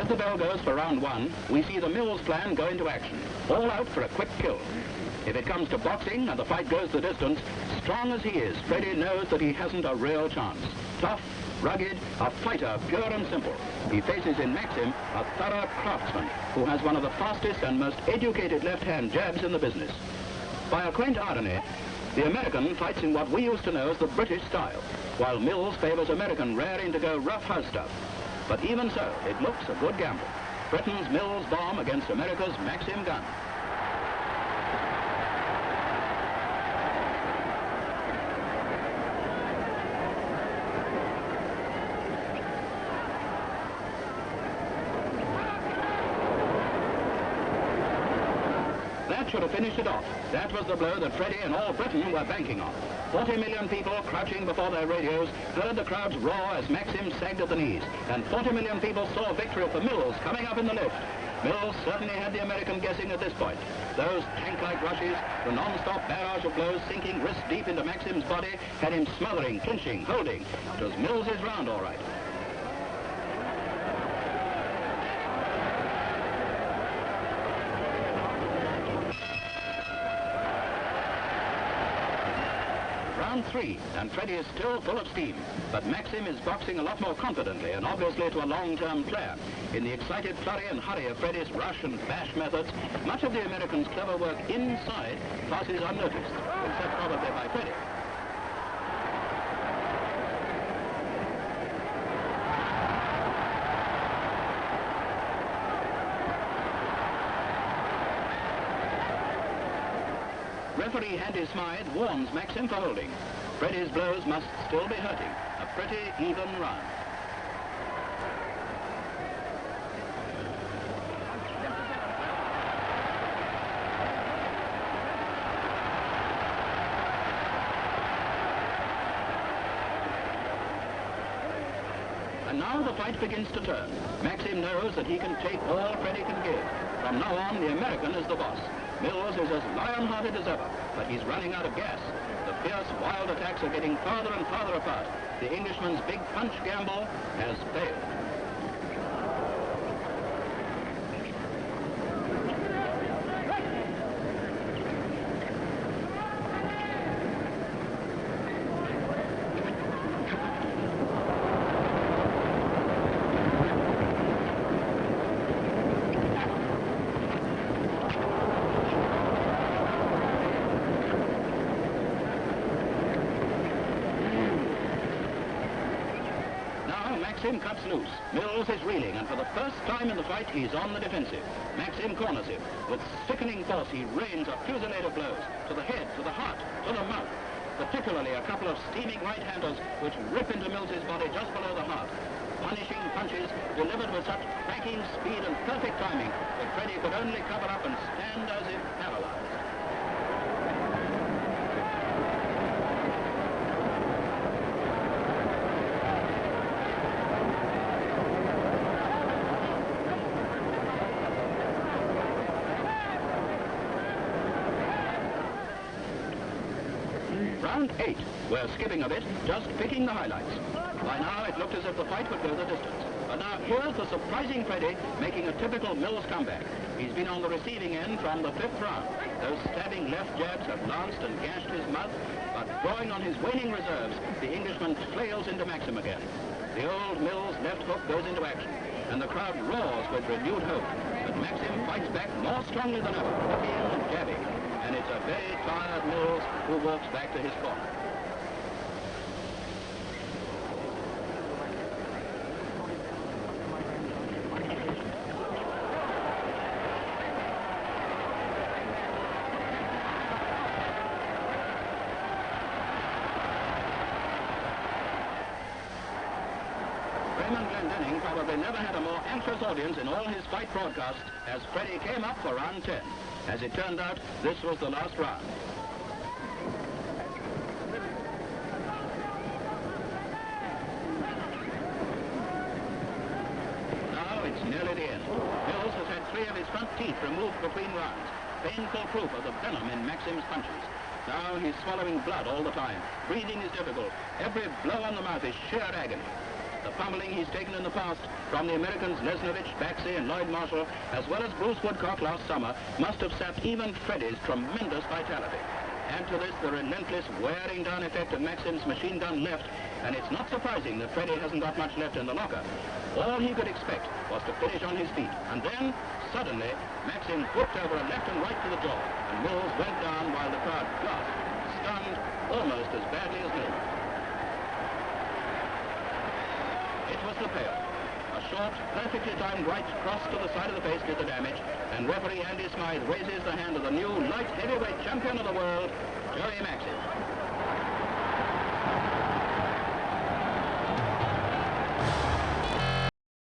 As the bell goes for round one, we see the Mills plan go into action. All out for a quick kill. If it comes to boxing and the fight goes the distance, strong as he is, Freddie knows that he hasn't a real chance. Tough, rugged, a fighter, pure and simple. He faces in Maxim a thorough craftsman who has one of the fastest and most educated left-hand jabs in the business. By a quaint irony, the American fights in what we used to know as the British style, while Mills favors American raring to go rough house stuff. But even so, it looks a good gamble. Britain's Mills bomb against America's Maxim gun. That should have finished it off. That was the blow that Freddie and all Britain were banking on. 40 million people crouching before their radios heard the crowds roar as Maxim sagged at the knees, and 40 million people saw victory for Mills coming up in the lift. Mills certainly had the American guessing at this point. Those tank-like rushes, the non-stop barrage of blows sinking wrist deep into Maxim's body, had him smothering, clinching, holding. It was Mills's round, all right. Round three, and Freddie is still full of steam. But Maxim is boxing a lot more confidently and obviously to a long-term player. In the excited flurry and hurry of Freddie's rush and bash methods, much of the American's clever work inside passes unnoticed, except probably by Freddie. Referee Handy Smythe warns Maxim for holding. Freddie's blows must still be hurting. A pretty even round. And now the fight begins to turn. Maxim knows that he can take all Freddie can give. From now on, the American is the boss. Mills is as lion-hearted as ever, but he's running out of gas. The fierce, wild attacks are getting farther and farther apart. The Englishman's big punch gamble has failed. Maxim cuts loose. Mills is reeling, and for the first time in the fight, he's on the defensive. Maxim corners him. With sickening force, he rains a fusillade of blows to the head, to the heart, to the mouth. Particularly a couple of steaming right-handers which rip into Mills's body just below the heart. Punishing punches delivered with such cracking speed and perfect timing that Freddie could only cover up and stand as if paralyzed. Round 8. We're skipping a bit, just picking the highlights. By now it looked as if the fight would go the distance. But now here's the surprising Freddie making a typical Mills comeback. He's been on the receiving end from the 5th round. Those stabbing left jabs have lanced and gashed his mouth, but drawing on his waning reserves, the Englishman flails into Maxim again. The old Mills left hook goes into action, and the crowd roars with renewed hope. But Maxim fights back more strongly than ever, hooking and jabbing. And it's a very tired Mills who walks back to his corner. Raymond Glendenning probably never had a more anxious audience in all his fight broadcasts as Freddie came up for round 10. As it turned out, this was the last round. Now it's nearly the end. Mills has had 3 of his front teeth removed between rounds. Painful proof of the venom in Maxim's punches. Now he's swallowing blood all the time. Breathing is difficult. Every blow on the mouth is sheer agony. The pummeling he's taken in the past from the Americans Lesnovich, Baxi and Lloyd Marshall, as well as Bruce Woodcock last summer, must have sapped even Freddie's tremendous vitality. Add to this the relentless wearing down effect of Maxim's machine gun left, and it's not surprising that Freddie hasn't got much left in the locker. All he could expect was to finish on his feet, and then, suddenly, Maxim whooped over a left and right to the jaw, and Mills went down while the crowd gasped, stunned almost as badly as Mills. It was the payoff. A short, perfectly timed right cross to the side of the face did the damage, and referee Andy Smythe raises the hand of the new light heavyweight champion of the world, Jerry Maxim.